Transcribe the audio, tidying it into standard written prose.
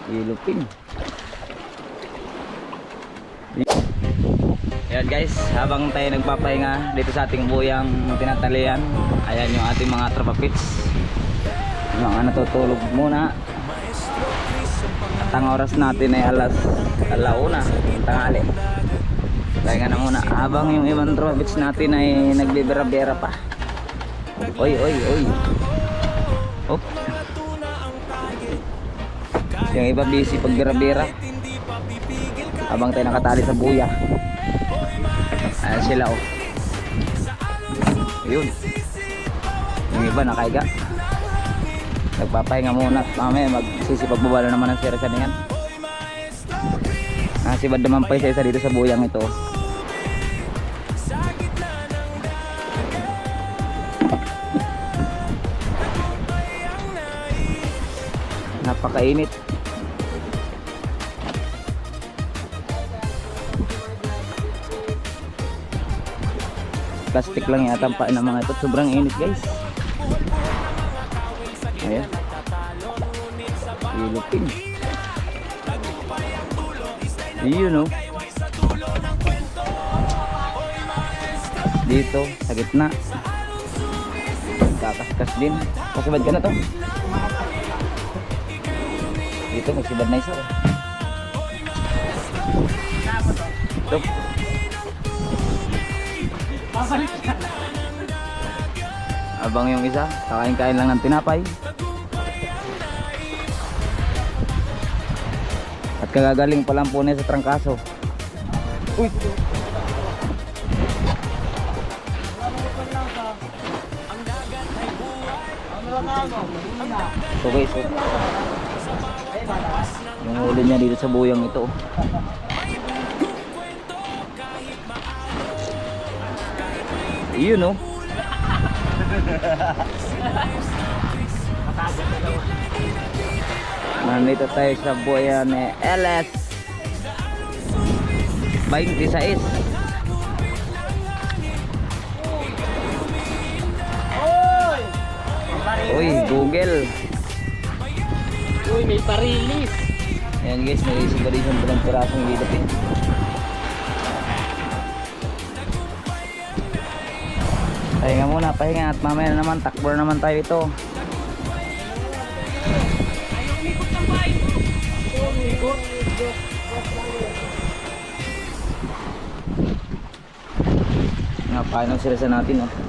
Ilupin. Ayan guys, habang tayo nagpapahinga dito sa ating buyang tinatalian, ayan yung ating mga tropa pits. Mga natutulog muna. At ang oras natin ay alauna tanghali. Kaya na muna habang yung ibang tropa pits natin ay nagbibera-bera pa. Oy. Oh. Yung iba busy pagbira-bira habang tayo nakatali sa buya. Ayan sila oh. Yun. Yung iba nakaiga. Nagpapahinga muna. Mamaya magsisipagbabala naman ang sira sa niyan. Sibad naman pa isa dito sa buyang ito. Napakainit. Plastic lang yata ang pain ng mga ito. Sobrang init guys. Ayan. Ilupin. Yun oh. Dito sa gitna. Kakaskas din. Kasibad ka na to. Dito magsibad na isa oh. Ito. Abang yung isa, kakain-kain lang ng tinapay. At kagagaling pa lang po niya sa trangkaso. Uy! So guys, so, yung huli niya dito sa buyang ito. Yun no. Nandito tayo sa buya ni LS 26. Uy, Google. Uy, may parilis. Ayan guys, may isigarisan pa ng pirasong gilapin. Pahinga muna, pahinga at mamaya na naman, takbo naman tayo ito. Nga, paano sila sa natin oh.